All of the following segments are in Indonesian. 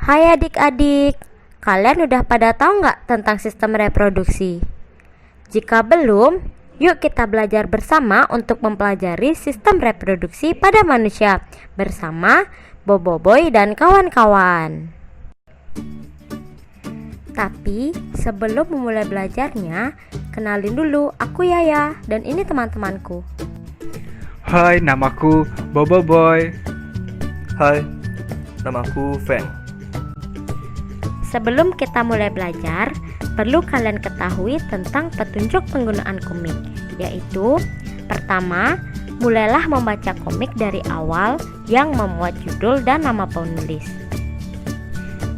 Hai adik-adik, kalian udah pada tahu nggak tentang sistem reproduksi? Jika belum, yuk kita belajar bersama untuk mempelajari sistem reproduksi pada manusia bersama Boboiboy dan kawan-kawan. Tapi sebelum memulai belajarnya, kenalin dulu, aku Yaya dan ini teman-temanku. Hai, namaku Boboiboy. Hai, namaku Feng. Sebelum kita mulai belajar, perlu kalian ketahui tentang petunjuk penggunaan komik, yaitu pertama, mulailah membaca komik dari awal yang memuat judul dan nama penulis.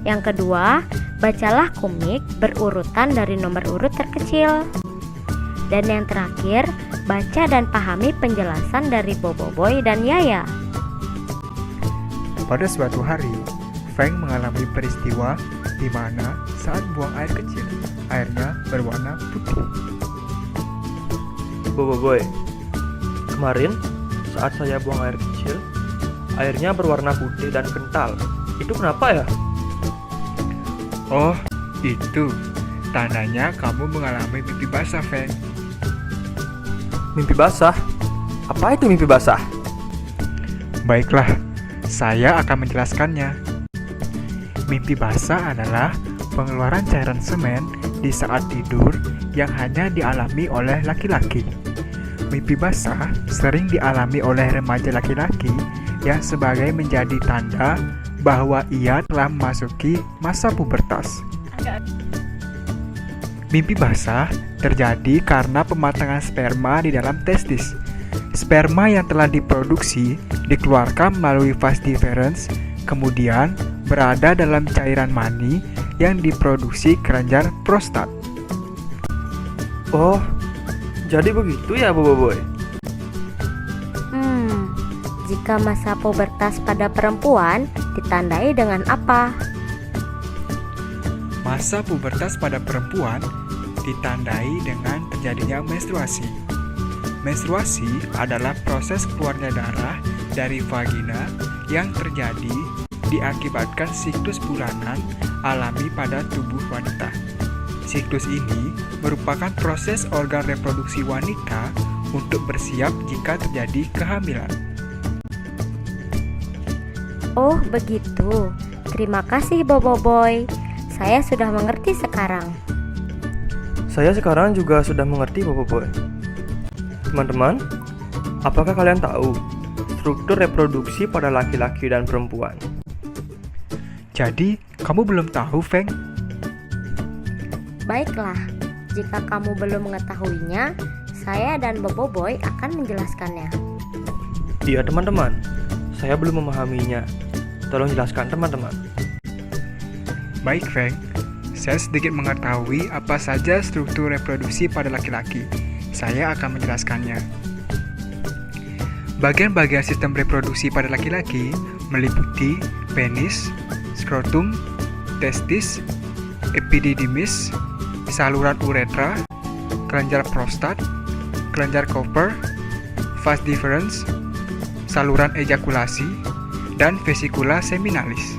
Yang kedua, bacalah komik berurutan dari nomor urut terkecil. Dan yang terakhir, baca dan pahami penjelasan dari Boboiboy dan Yaya. Pada suatu hari, Feng mengalami peristiwa di mana saat buang air kecil, airnya berwarna putih. Boboiboy, kemarin saat saya buang air kecil, airnya berwarna putih dan kental. Itu kenapa ya? Oh, itu tandanya kamu mengalami mimpi basah, Feng. Mimpi basah? Apa itu mimpi basah? Baiklah, saya akan menjelaskannya. Mimpi basah adalah pengeluaran cairan semen di saat tidur yang hanya dialami oleh laki-laki. Mimpi basah sering dialami oleh remaja laki-laki yang sebagai menjadi tanda bahwa ia telah memasuki masa pubertas. Mimpi basah terjadi karena pematangan sperma di dalam testis. Sperma yang telah diproduksi dikeluarkan melalui vas deferens, kemudian berada dalam cairan mani yang diproduksi kelenjar prostat. Oh, jadi begitu ya Boboiboy? Jika masa pubertas pada perempuan ditandai dengan apa? Masa pubertas pada perempuan ditandai dengan terjadinya menstruasi. Menstruasi adalah proses keluarnya darah dari vagina yang terjadi diakibatkan siklus bulanan alami pada tubuh wanita. Siklus ini merupakan proses organ reproduksi wanita untuk bersiap jika terjadi kehamilan. Oh begitu, terima kasih Boboiboy. Saya sudah mengerti sekarang. Saya sekarang juga sudah mengerti Boboiboy. Teman-teman, apakah kalian tahu struktur reproduksi pada laki-laki dan perempuan? Jadi, kamu belum tahu, Feng? Baiklah, jika kamu belum mengetahuinya, saya dan Boboiboy akan menjelaskannya. Iya teman-teman, saya belum memahaminya. Tolong jelaskan teman-teman. Baik, Feng. Saya sedikit mengetahui apa saja struktur reproduksi pada laki-laki. Saya akan menjelaskannya. Bagian-bagian sistem reproduksi pada laki-laki meliputi penis, skrotum, testis, epididymis, saluran uretra, kelenjar prostat, kelenjar Cooper, vas deferens, saluran ejakulasi, dan vesikula seminalis.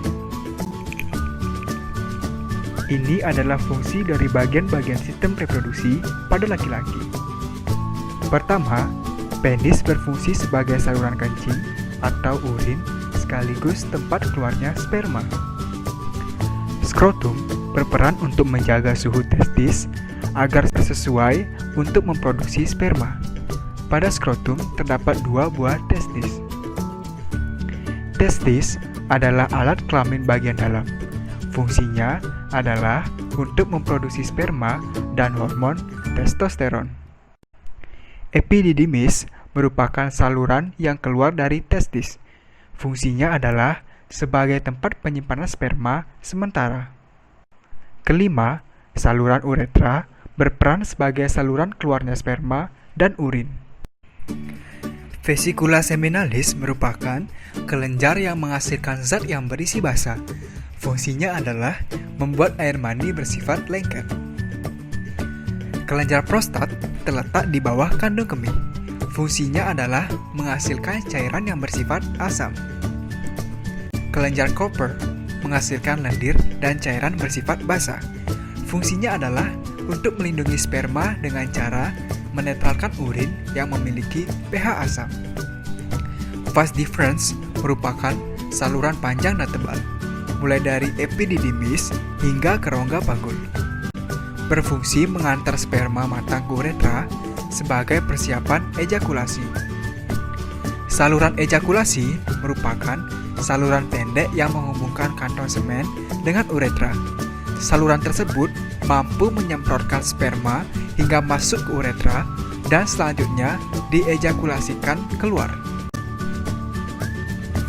Ini adalah fungsi dari bagian-bagian sistem reproduksi pada laki-laki. Pertama, penis berfungsi sebagai saluran kencing atau urin sekaligus tempat keluarnya sperma. Skrotum berperan untuk menjaga suhu testis agar sesuai untuk memproduksi sperma. Pada skrotum terdapat 2 buah testis. Testis adalah alat kelamin bagian dalam. Fungsinya adalah untuk memproduksi sperma dan hormon testosteron. Epididymis merupakan saluran yang keluar dari testis. Fungsinya adalah sebagai tempat penyimpanan sperma sementara. Kelima, saluran uretra berperan sebagai saluran keluarnya sperma dan urin. Vesikula seminalis merupakan kelenjar yang menghasilkan zat yang berisi basa. Fungsinya adalah membuat air mani bersifat lengket. Kelenjar prostat terletak di bawah kandung kemih. Fungsinya adalah menghasilkan cairan yang bersifat asam. Kelenjar Cooper menghasilkan lendir dan cairan bersifat basah. Fungsinya adalah untuk melindungi sperma dengan cara menetralkan urin yang memiliki pH asam. Vas deferens merupakan saluran panjang dan tebal, mulai dari epididymis hingga ke rongga panggul. Berfungsi mengantar sperma matang ke uretra sebagai persiapan ejakulasi. Saluran ejakulasi merupakan saluran pendek yang menghubungkan kantong semen dengan uretra. Saluran tersebut mampu menyemprotkan sperma hingga masuk ke uretra dan selanjutnya diejakulasikan keluar.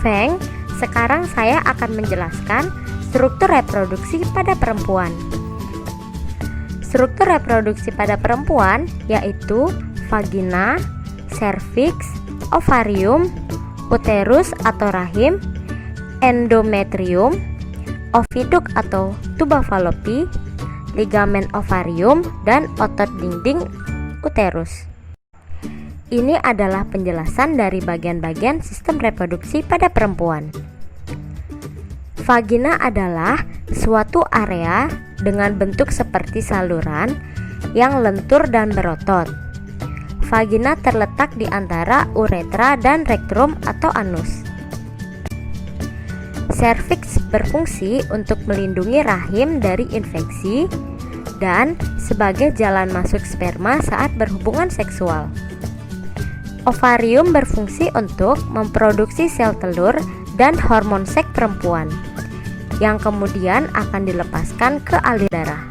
Feng, sekarang saya akan menjelaskan struktur reproduksi pada perempuan. Struktur reproduksi pada perempuan yaitu vagina, serviks, ovarium, uterus atau rahim, endometrium, oviduk atau tuba falopi, ligamen ovarium, dan otot dinding uterus. Ini adalah penjelasan dari bagian-bagian sistem reproduksi pada perempuan. Vagina adalah suatu area dengan bentuk seperti saluran yang lentur dan berotot. Vagina terletak di antara uretra dan rektum atau anus. Serviks berfungsi untuk melindungi rahim dari infeksi dan sebagai jalan masuk sperma saat berhubungan seksual. Ovarium berfungsi untuk memproduksi sel telur dan hormon seks perempuan yang kemudian akan dilepaskan ke alir darah.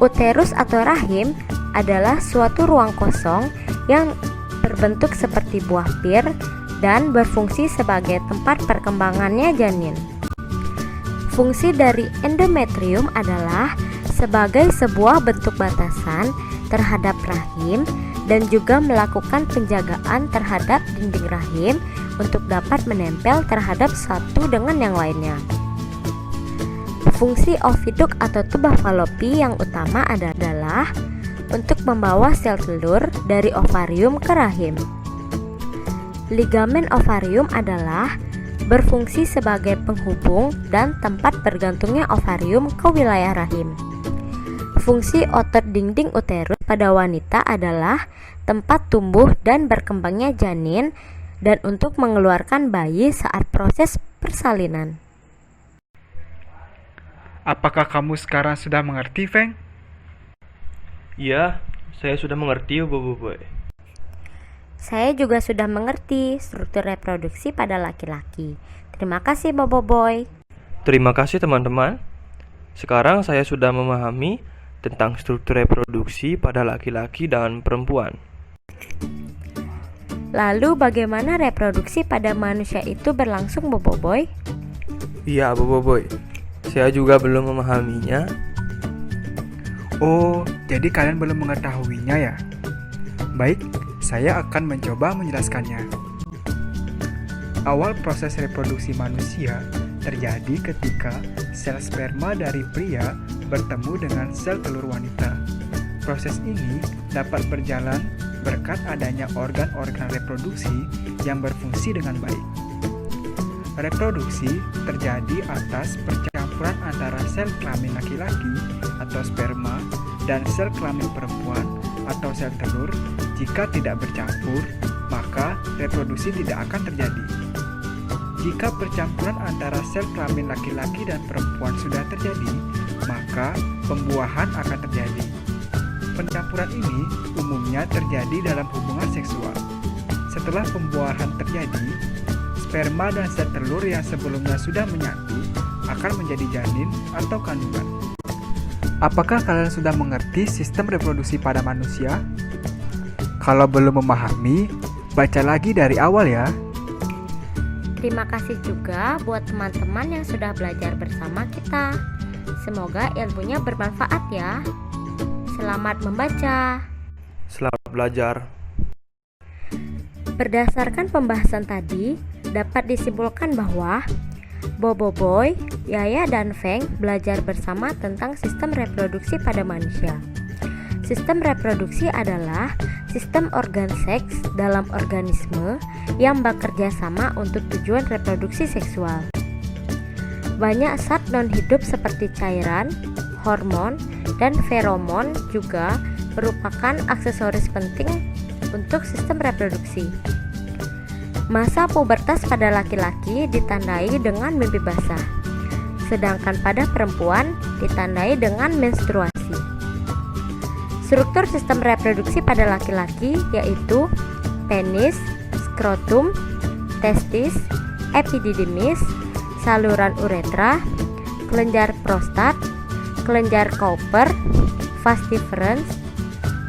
Uterus atau rahim adalah suatu ruang kosong yang berbentuk seperti buah pir dan berfungsi sebagai tempat perkembangannya janin. Fungsi dari endometrium adalah sebagai sebuah bentuk batasan terhadap rahim dan juga melakukan penjagaan terhadap dinding rahim untuk dapat menempel terhadap satu dengan yang lainnya. Fungsi oviduk atau tuba falopi yang utama adalah untuk membawa sel telur dari ovarium ke rahim. Ligamen ovarium adalah berfungsi sebagai penghubung dan tempat bergantungnya ovarium ke wilayah rahim. Fungsi otot dinding uterus pada wanita adalah tempat tumbuh dan berkembangnya janin dan untuk mengeluarkan bayi saat proses persalinan. Apakah kamu sekarang sudah mengerti, Feng? Iya, saya sudah mengerti, Bobo Boy. Saya juga sudah mengerti struktur reproduksi pada laki-laki. Terima kasih, Bobo Boy. Terima kasih, teman-teman. Sekarang saya sudah memahami tentang struktur reproduksi pada laki-laki dan perempuan. Lalu bagaimana reproduksi pada manusia itu berlangsung, Bobo Boy? Iya, Bobo Boy. Saya juga belum memahaminya. Oh, jadi kalian belum mengetahuinya ya? Baik, saya akan mencoba menjelaskannya. Awal proses reproduksi manusia terjadi ketika sel sperma dari pria bertemu dengan sel telur wanita. Proses ini dapat berjalan berkat adanya organ-organ reproduksi yang berfungsi dengan baik. Reproduksi terjadi atas percampuran antara sel kelamin laki-laki atau sperma dan sel kelamin perempuan atau sel telur. Jika tidak bercampur, maka reproduksi tidak akan terjadi. Jika percampuran antara sel kelamin laki-laki dan perempuan sudah terjadi, maka pembuahan akan terjadi. Pencampuran ini umumnya terjadi dalam hubungan seksual. Setelah pembuahan terjadi, sperma dan sel telur yang sebelumnya sudah menyatu akan menjadi janin atau kandungan. Apakah kalian sudah mengerti sistem reproduksi pada manusia? Kalau belum memahami, baca lagi dari awal ya. Terima kasih juga buat teman-teman yang sudah belajar bersama kita. Semoga ilmunya bermanfaat ya. Selamat membaca. Selamat belajar. Berdasarkan pembahasan tadi, dapat disimpulkan bahwa Bobo Boy, Yaya, dan Feng belajar bersama tentang sistem reproduksi pada manusia. Sistem reproduksi adalah sistem organ seks dalam organisme yang bekerja sama untuk tujuan reproduksi seksual. Banyak zat non-hidup seperti cairan, hormon, dan feromon juga merupakan aksesoris penting untuk sistem reproduksi. Masa pubertas pada laki-laki ditandai dengan mimpi basah, sedangkan pada perempuan ditandai dengan menstruasi. Struktur sistem reproduksi pada laki-laki yaitu penis, skrotum, testis, epididymis, saluran uretra, kelenjar prostat, kelenjar Cowper, vas deferens,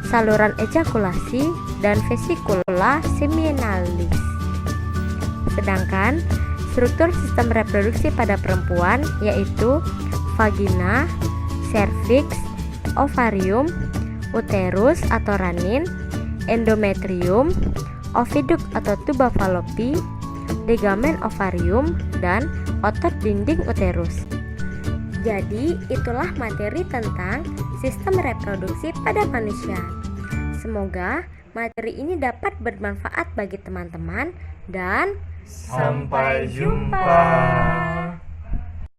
saluran ejakulasi, dan vesikula seminalis. Sedangkan struktur sistem reproduksi pada perempuan yaitu vagina, serviks, ovarium, uterus atau ranin, endometrium, oviduk atau tuba Fallopi, ligamen ovarium, dan otot dinding uterus. Jadi, itulah materi tentang sistem reproduksi pada manusia. Semoga materi ini dapat bermanfaat bagi teman-teman dan sampai jumpa.